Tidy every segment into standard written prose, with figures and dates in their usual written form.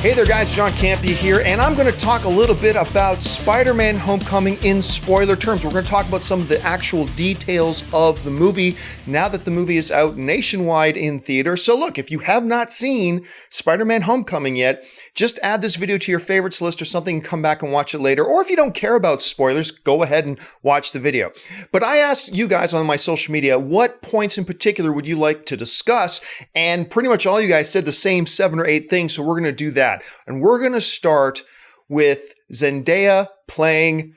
Hey there guys, John Campea here, and I'm going to talk a little bit about Spider-Man Homecoming in spoiler terms. We're going to talk about some of the actual details of the movie now that the movie is out nationwide in theaters. So look, if you have not seen Spider-Man Homecoming yet, just add this video to your favorites list or something and come back and watch it later. Or if you don't care about spoilers, go ahead and watch the video. But I asked you guys on my social media, what points in particular would you like to discuss? And pretty much all you guys said the same 7 or 8 things, so we're going to do that. And we're going to start with Zendaya playing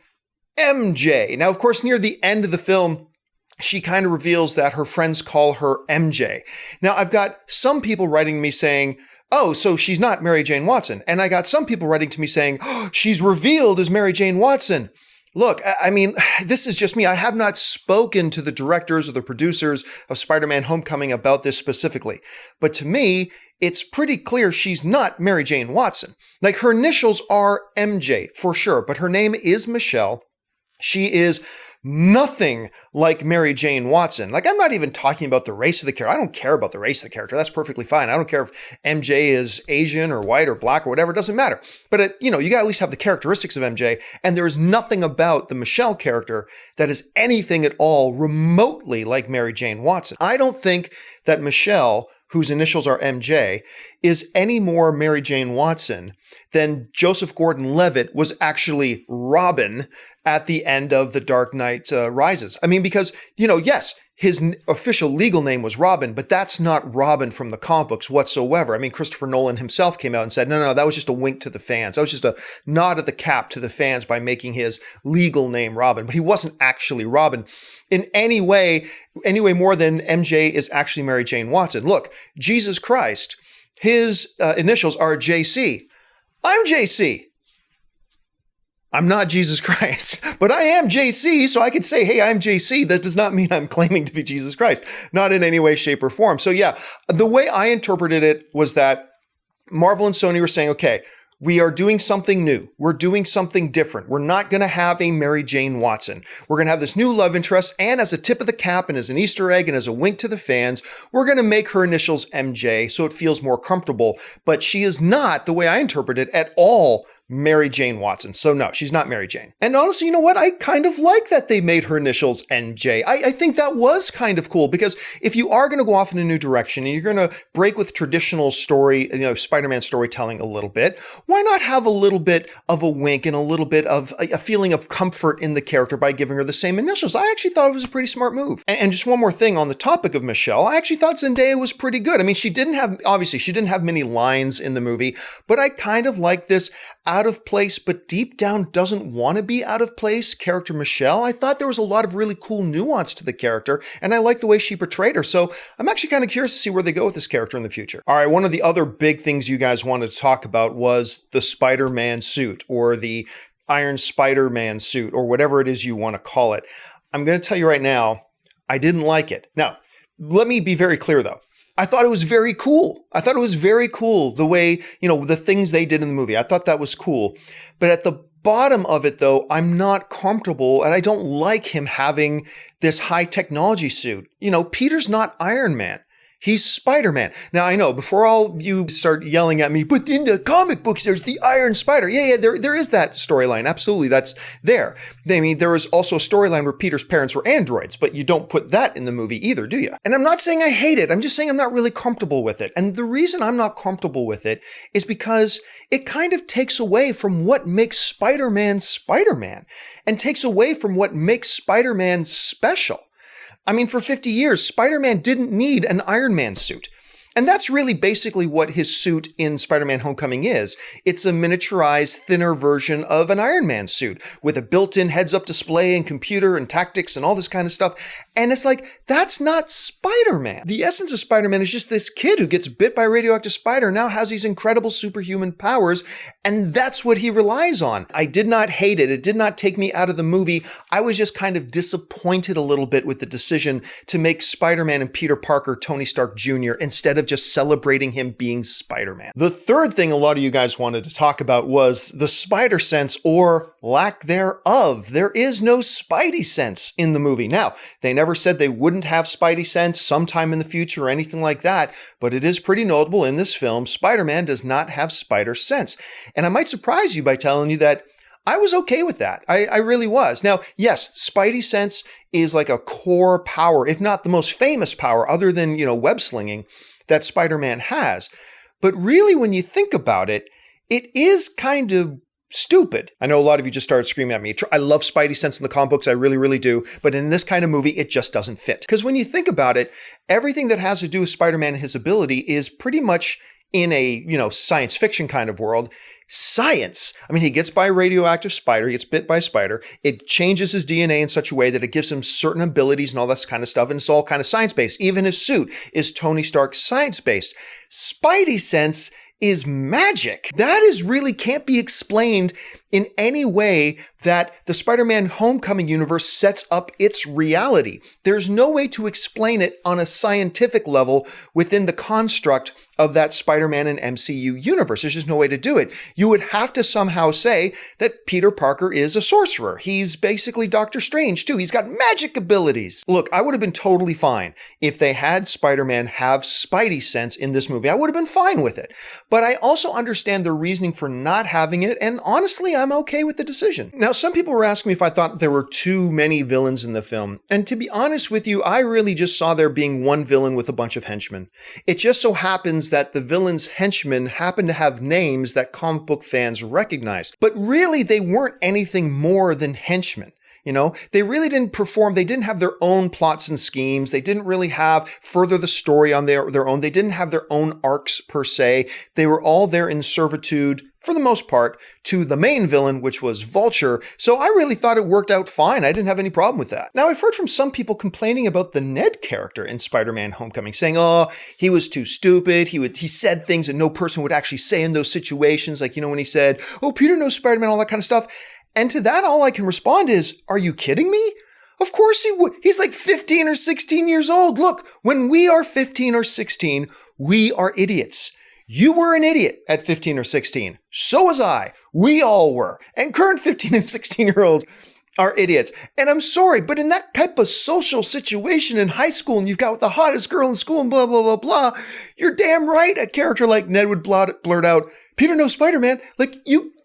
MJ. Now, of course, near the end of the film, she kind of reveals that her friends call her MJ. Now, I've got some people writing me saying, oh, so she's not Mary Jane Watson. And I got some people writing to me saying, oh, she's revealed as Mary Jane Watson. Look, I mean, this is just me. I have not spoken to the directors or the producers of Spider-Man Homecoming about this specifically. But to me, it's pretty clear she's not Mary Jane Watson. Like, her initials are MJ for sure, but her name is Michelle. She is nothing like Mary Jane Watson. Like, I'm not even talking about the race of the character. I don't care about the race of the character. That's perfectly fine. I don't care if MJ is Asian or white or black or whatever. It doesn't matter. But, you got to at least have the characteristics of MJ. And there is nothing about the Michelle character that is anything at all remotely like Mary Jane Watson. I don't think that Michelle, whose initials are MJ, is any more Mary Jane Watson than Joseph Gordon-Levitt was actually Robin at the end of The Dark Knight Rises. I mean, because, yes, his official legal name was Robin, but that's not Robin from the comic books whatsoever. I mean, Christopher Nolan himself came out and said, no, that was just a wink to the fans. That was just a nod of the cap to the fans by making his legal name Robin, but he wasn't actually Robin in any way more than MJ is actually Mary Jane Watson. Look, Jesus Christ, his initials are JC. I'm JC. I'm not Jesus Christ, but I am JC, so I could say, hey, I'm JC. That does not mean I'm claiming to be Jesus Christ. Not in any way, shape, or form. So yeah, the way I interpreted it was that Marvel and Sony were saying, okay, we are doing something new. We're doing something different. We're not going to have a Mary Jane Watson. We're going to have this new love interest, and as a tip of the cap and as an Easter egg and as a wink to the fans, we're going to make her initials MJ so it feels more comfortable. But she is not, the way I interpret it, at all Mary Jane Watson. So no, she's not Mary Jane. And honestly, you know what? I kind of like that they made her initials MJ. I think that was kind of cool, because if you are going to go off in a new direction and you're going to break with traditional story, Spider-Man storytelling a little bit, why not have a little bit of a wink and a little bit of a feeling of comfort in the character by giving her the same initials? I actually thought it was a pretty smart move. And just one more thing on the topic of Michelle, I actually thought Zendaya was pretty good. I mean, she didn't have many lines in the movie, but I kind of like this out of place, but deep down doesn't want to be out of place character Michelle. I thought there was a lot of really cool nuance to the character, and I like the way she portrayed her. So I'm actually kind of curious to see where they go with this character in the future. All right, one of the other big things you guys wanted to talk about was the Spider-Man suit, or the Iron Spider-Man suit, or whatever it is you want to call it. I'm going to tell you right now, I didn't like it. Now, let me be very clear though. I thought it was very cool. I thought it was very cool the way, the things they did in the movie. I thought that was cool. But at the bottom of it, though, I'm not comfortable, and I don't like him having this high technology suit. Peter's not Iron Man. He's Spider-Man. Now, I know, before all you start yelling at me, but in the comic books, there's the Iron Spider. Yeah, there is that storyline. Absolutely, that's there. I mean, there is also a storyline where Peter's parents were androids, but you don't put that in the movie either, do you? And I'm not saying I hate it. I'm just saying I'm not really comfortable with it. And the reason I'm not comfortable with it is because it kind of takes away from what makes Spider-Man Spider-Man, and takes away from what makes Spider-Man special. I mean, for 50 years, Spider-Man didn't need an Iron Man suit. And that's really basically what his suit in Spider-Man Homecoming is. It's a miniaturized, thinner version of an Iron Man suit with a built-in heads-up display and computer and tactics and all this kind of stuff. And it's like, that's not Spider-Man. The essence of Spider-Man is just this kid who gets bit by a radioactive spider and now has these incredible superhuman powers, and that's what he relies on. I did not hate it. It did not take me out of the movie. I was just kind of disappointed a little bit with the decision to make Spider-Man and Peter Parker Tony Stark Jr. instead of of just celebrating him being Spider-Man. The third thing a lot of you guys wanted to talk about was the SpiderSense, or lack thereof. There is no Spidey sense in the movie. Now, they never said they wouldn't have Spidey sense sometime in the future or anything like that, but it is pretty notable in this film, Spider-Man does not have spider sense. And I might surprise you by telling you that I was okay with that. I really was. Now, yes, Spidey sense is like a core power, if not the most famous power other than, web slinging, that Spider-Man has. But really, when you think about it, it is kind of stupid. I know a lot of you just started screaming at me. I love Spidey sense in the comic books. I really, really do. But in this kind of movie, it just doesn't fit. Because when you think about it, everything that has to do with Spider-Man and his ability is pretty much in a, science fiction kind of world. Science. I mean, he gets by a radioactive spider, he gets bit by a spider, it changes his DNA in such a way that it gives him certain abilities and all this kind of stuff, and it's all kind of science-based. Even his suit is Tony Stark's science-based. Spidey sense is magic. That is really can't be explained in any way that the Spider-Man Homecoming universe sets up its reality. There's no way to explain it on a scientific level within the construct of that Spider-Man and MCU universe. There's just no way to do it. You would have to somehow say that Peter Parker is a sorcerer. He's basically Doctor Strange too. He's got magic abilities. Look, I would have been totally fine if they had Spider-Man have Spidey sense in this movie. I would have been fine with it. But I also understand the reasoning for not having it, and honestly, I'm okay with the decision. Now, some people were asking me if I thought there were too many villains in the film, and to be honest with you, I really just saw there being one villain with a bunch of henchmen. It just so happens that the villain's henchmen happen to have names that comic book fans recognize, but really they weren't anything more than henchmen. They really didn't perform. They didn't have their own plots and schemes. They didn't really have further the story on their own. They didn't have their own arcs per se. They were all there in servitude, for the most part, to the main villain, which was Vulture. So I really thought it worked out fine. I didn't have any problem with that. Now, I've heard from some people complaining about the Ned character in Spider-Man Homecoming, saying, oh, he was too stupid. He said things that no person would actually say in those situations. Like, when he said, oh, Peter knows Spider-Man, all that kind of stuff. And to that, all I can respond is, are you kidding me? Of course he would. He's like 15 or 16 years old. Look, when we are 15 or 16, we are idiots. You were an idiot at 15 or 16. So was I. We all were. And current 15 and 16-year-olds are idiots. And I'm sorry, but in that type of social situation in high school, and you've got the hottest girl in school and blah, blah, blah, blah, you're damn right a character like Ned would blurt out, Peter knows Spider-Man.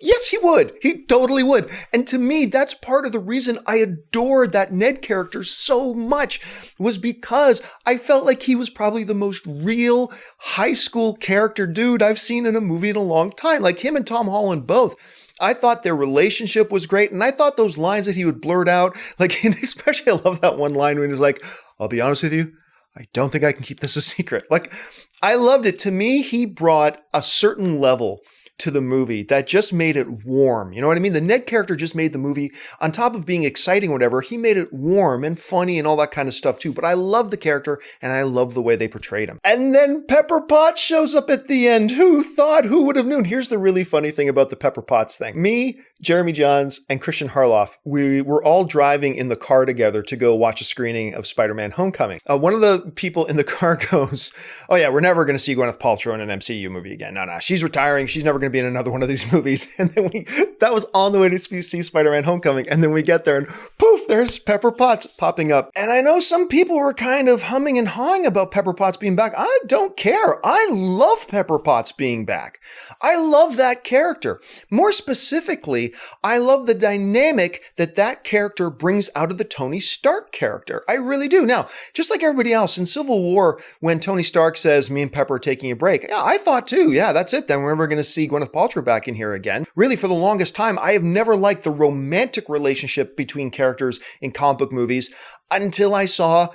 Yes, he would. He totally would. And to me, that's part of the reason I adored that Ned character so much, was because I felt like he was probably the most real high school character dude I've seen in a movie in a long time. Like him and Tom Holland both. I thought their relationship was great, and I thought those lines that he would blurt out, and especially I love that one line when he was like, I'll be honest with you, I don't think I can keep this a secret. I loved it. To me, he brought a certain level to the movie that just made it warm. You know what I mean? The Ned character just made the movie, on top of being exciting or whatever, he made it warm and funny and all that kind of stuff too. But I love the character and I love the way they portrayed him. And then Pepper Potts shows up at the end. Who thought? Who would have known? Here's the really funny thing about the Pepper Potts thing. Me, Jeremy Johns, and Christian Harloff, we were all driving in the car together to go watch a screening of Spider-Man Homecoming. One of the people in the car goes, oh yeah, we're never going to see Gwyneth Paltrow in an MCU movie again. No, she's retiring. She's never going to be in another one of these movies. And then that was on the way to see Spider-Man Homecoming. And then we get there and poof, there's Pepper Potts popping up. And I know some people were kind of humming and hawing about Pepper Potts being back. I don't care. I love Pepper Potts being back. I love that character. More specifically, I love the dynamic that character brings out of the Tony Stark character. I really do. Now, just like everybody else in Civil War, when Tony Stark says, me and Pepper are taking a break, yeah, I thought too, yeah, that's it. Then we're never going to see Gwyneth Paltrow back in here again. Really, for the longest time, I have never liked the romantic relationship between characters in comic book movies until I saw,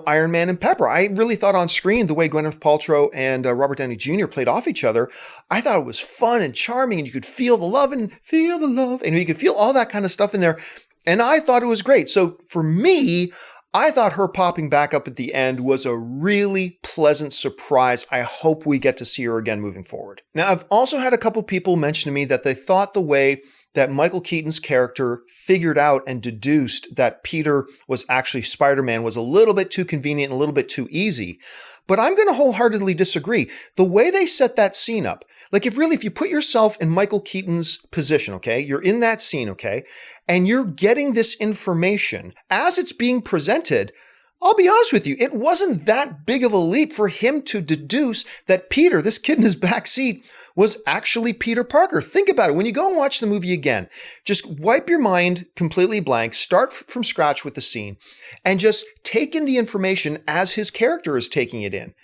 Iron Man and Pepper. I really thought on screen, the way Gwyneth Paltrow and Robert Downey Jr. played off each other, I thought it was fun and charming, and you could feel the love, and you could feel all that kind of stuff in there. And I thought it was great. So for me, I thought her popping back up at the end was a really pleasant surprise. I hope we get to see her again moving forward. Now, I've also had a couple people mention to me that they thought the way that Michael Keaton's character figured out and deduced that Peter was actually Spider-Man was a little bit too convenient and a little bit too easy. But I'm going to wholeheartedly disagree. The way they set that scene up, like if you put yourself in Michael Keaton's position, okay, you're in that scene, okay, and you're getting this information as it's being presented, I'll be honest with you, it wasn't that big of a leap for him to deduce that Peter, this kid in his back seat, was actually Peter Parker. Think about it. When you go and watch the movie again, just wipe your mind completely blank, start from scratch with the scene, and just take in the information as his character is taking it in.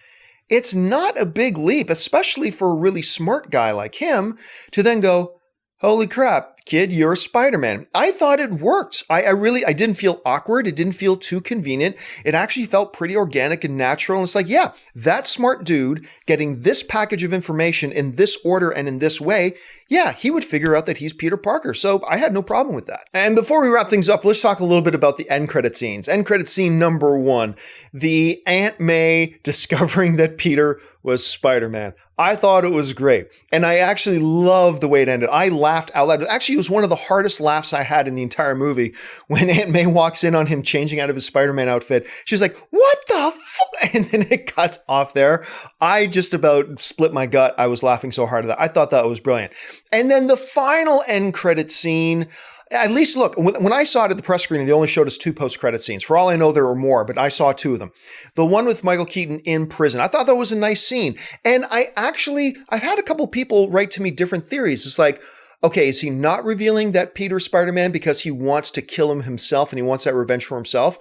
It's not a big leap, especially for a really smart guy like him, to then go, holy crap, kid, you're Spider-Man. I thought it worked. I didn't feel awkward. It didn't feel too convenient. It actually felt pretty organic and natural. And it's like, yeah, that smart dude getting this package of information in this order and in this way, yeah, he would figure out that he's Peter Parker. So I had no problem with that. And before we wrap things up, let's talk a little bit about the end credit scenes. End credit scene number 1, the Aunt May discovering that Peter was Spider-Man. I thought it was great. And I actually loved the way it ended. I laughed out loud. Actually, it was one of the hardest laughs I had in the entire movie when Aunt May walks in on him changing out of his Spider-Man outfit. She's like, what the fuck? And then it cuts off there. I just about split my gut. I was laughing so hard at that. I thought that was brilliant. And then the final end credit scene, at least look, when I saw it at the press screening, they only showed us 2 post-credit scenes. For all I know, there were more, but I saw 2 of them. The one with Michael Keaton in prison. I thought that was a nice scene. And I've had a couple people write to me different theories. It's like, okay, is he not revealing that Peter's Spider-Man because he wants to kill him himself and he wants that revenge for himself?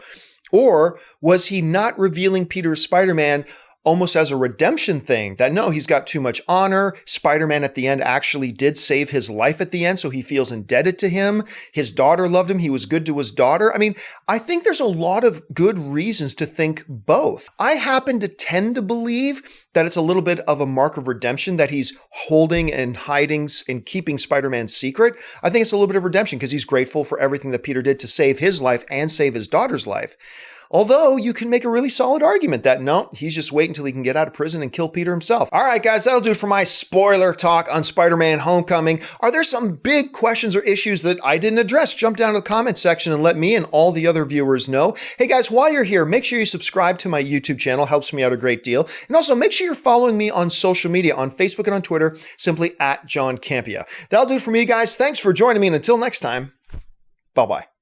Or was he not revealing Peter's Spider-Man almost as a redemption thing, that no, he's got too much honor. Spider-Man at the end actually did save his life at the end, so he feels indebted to him. His daughter loved him. He was good to his daughter. I mean, I think there's a lot of good reasons to think both. I happen to tend to believe that it's a little bit of a mark of redemption that he's holding and hiding and keeping Spider-Man's secret. I think it's a little bit of redemption because he's grateful for everything that Peter did to save his life and save his daughter's life. Although you can make a really solid argument that no, he's just waiting until he can get out of prison and kill Peter himself. All right, guys, that'll do it for my spoiler talk on Spider-Man Homecoming. Are there some big questions or issues that I didn't address? Jump down to the comment section and let me and all the other viewers know. Hey guys, while you're here, make sure you subscribe to my YouTube channel. Helps me out a great deal. And also make sure you're following me on social media, on Facebook and on Twitter, simply @John Campea. That'll do it for me, guys. Thanks for joining me, and until next time, bye-bye.